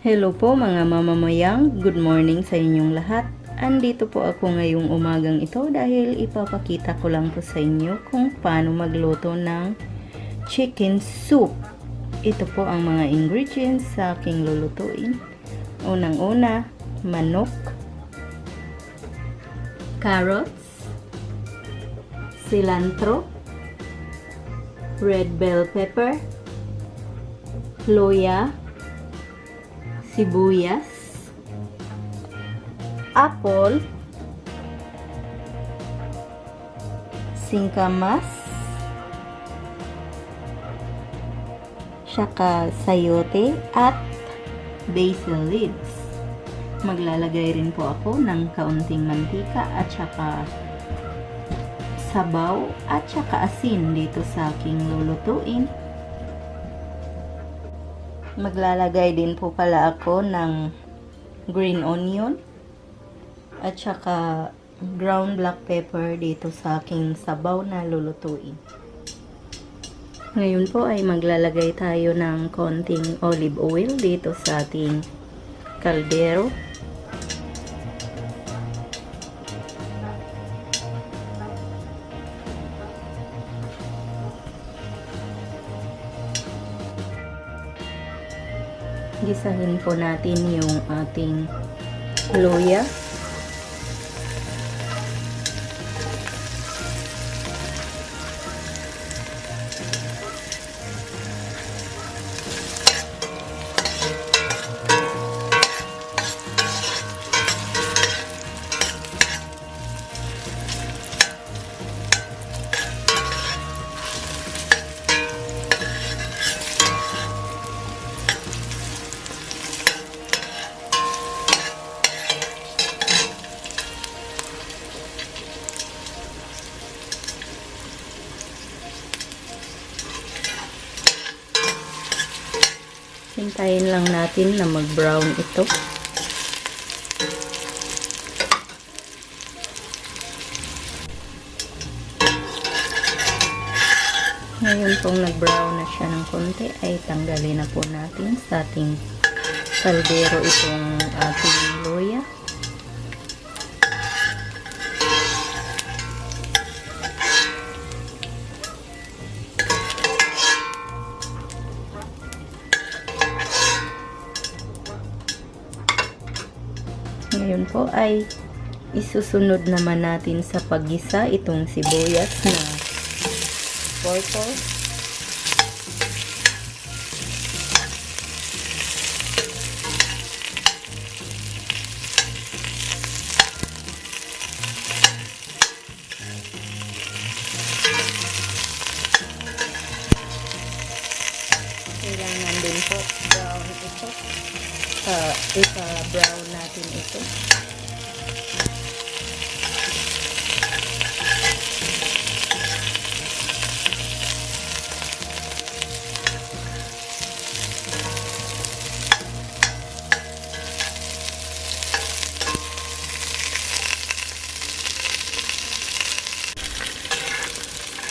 Hello po mga mamamayang, good morning sa inyong lahat. Andito po ako ngayong umagang ito dahil ipapakita ko lang po sa inyo kung paano magluto ng chicken soup. Ito po ang mga ingredients sa aking lulutuin. Unang-una, manok, carrots, cilantro, red bell pepper, luya, sibuyas, apple, singkamas, saka sayote at basil leaves. Maglalagay rin po ako ng kaunting mantika at saka sabaw at saka asin dito sa aking lulutuin. Maglalagay din po pala ako ng green onion at saka ground black pepper dito sa aking sabaw na lulutuin. Ngayon po ay maglalagay tayo ng konting olive oil dito sa ating kaldero. Gisahin po natin yung ating luya. Hintayin lang natin na mag-brown ito. Ngayon pong nag-brown na siya ng konti ay tanggalin na po natin sa ating kaldero itong ating luya. Ngayon po ay isusunod naman natin sa paggisa itong sibuyas na purple. Kailangan din po brown ito. Ipa-brown natin ito.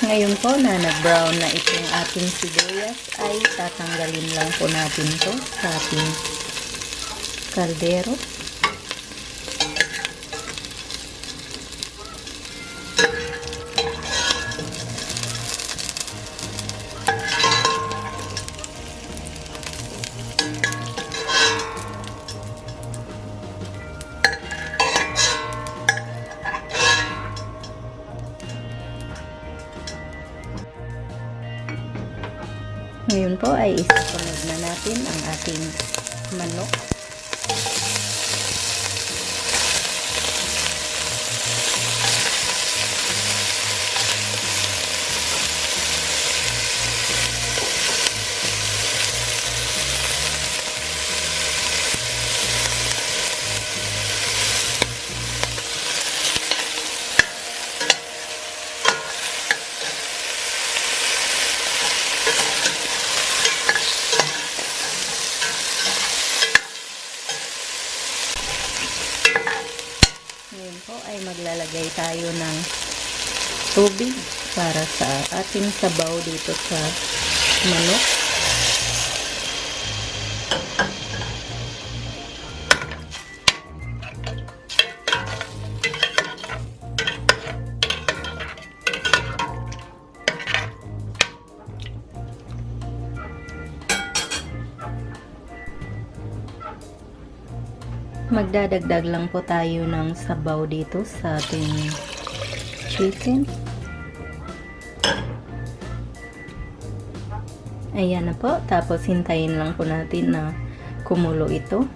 Ngayon po na nag-brown na itong ating sibuyas ay tatanggalin lang po natin to sa ating kaldero. Ngayon po ay isasunod na natin ang ating manok. Ngayon po ay maglalagay tayo ng tubig para sa ating sabaw dito sa manok. Magdadagdag lang po tayo ng sabaw dito sa ating chicken. Ayan na po. Tapos hintayin lang po natin na kumulo ito.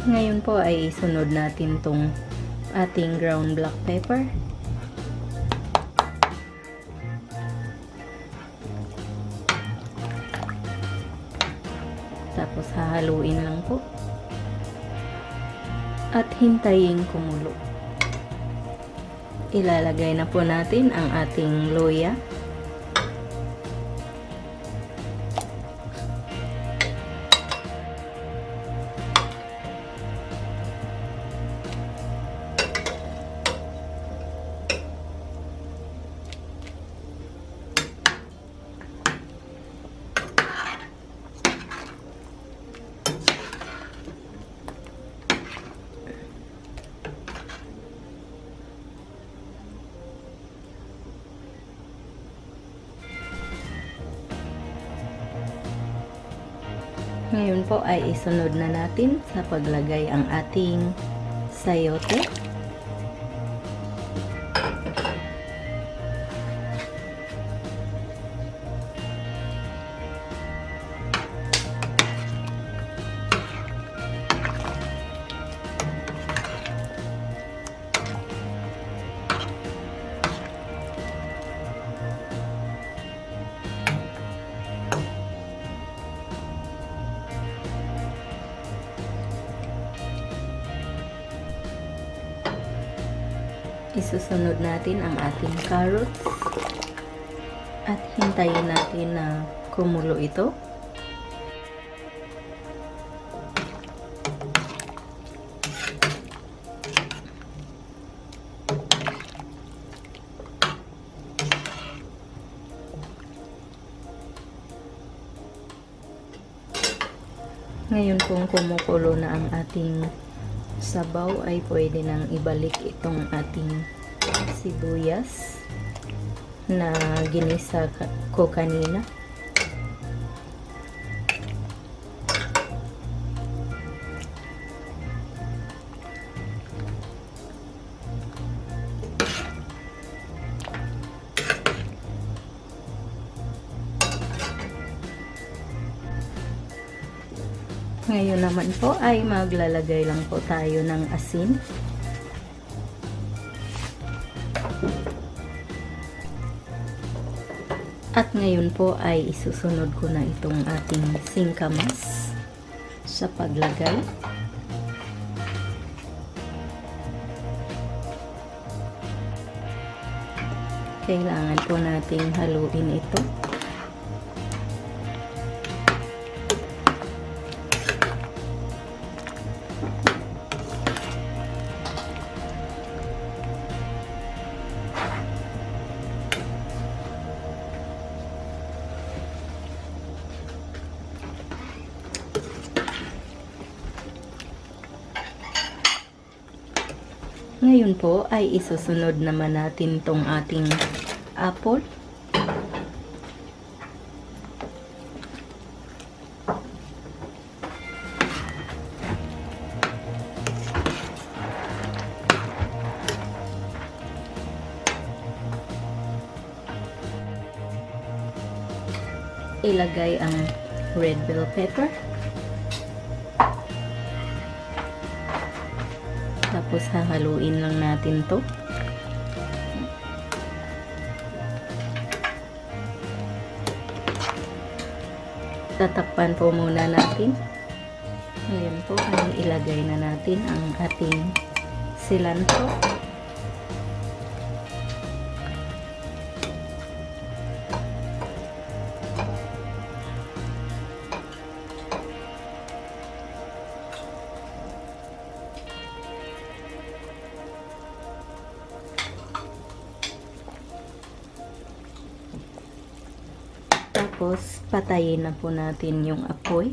Ngayon po ay isunod natin tong ating ground black pepper. Tapos hahaluin lang po. At hintayin kumulo. Ilalagay na po natin ang ating luya. Ngayon po ay isunod na natin sa paglagay ang ating sayote. Isusunod natin ang ating carrots at hintayin natin na kumulo ito. Ngayon kung kumukulo na ang ating sabaw ay pwede nang ibalik itong ating sibuyas na ginisa ko kanina. Ngayon naman po ay maglalagay lang po tayo ng asin. At ngayon po ay isusunod ko na itong ating singkamas sa paglagay. Kailangan po nating haluin ito. Ngayon po ay isusunod naman natin tong ating apple. Ilagay ang red bell pepper. Tapos hahaluin lang natin to. Tatakpan po muna natin. Ngayon po ay ilagay na natin ang ating cilantro. Tapos, patayin na po natin yung apoy.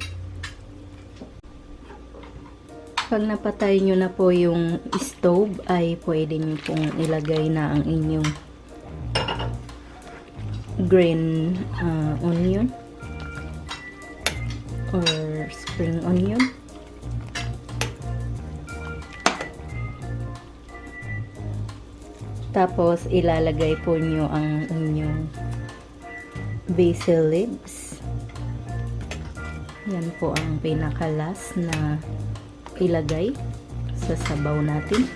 Pag napatay nyo na po yung stove, ay pwede nyo pong ilagay na ang inyong green onion or spring onion. Tapos, ilalagay po nyo ang inyong basil leaves. Yan po ang pinakalas na ilagay sa sabaw natin.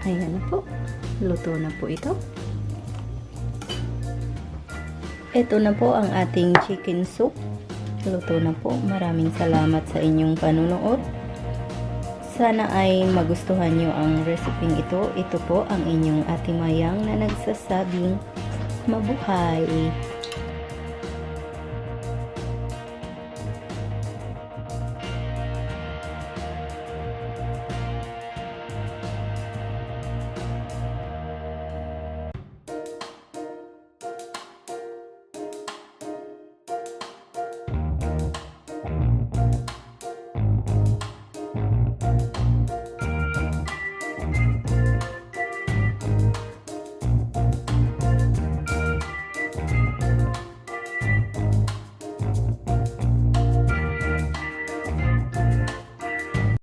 Ayan na po. Luto na po ito. Ito na po ang ating chicken soup. Luto na po. Maraming salamat sa inyong panunood. Sana ay magustuhan nyo ang reseping ito. Ito po ang inyong Ate Mayang na nagsasabing mabuhay.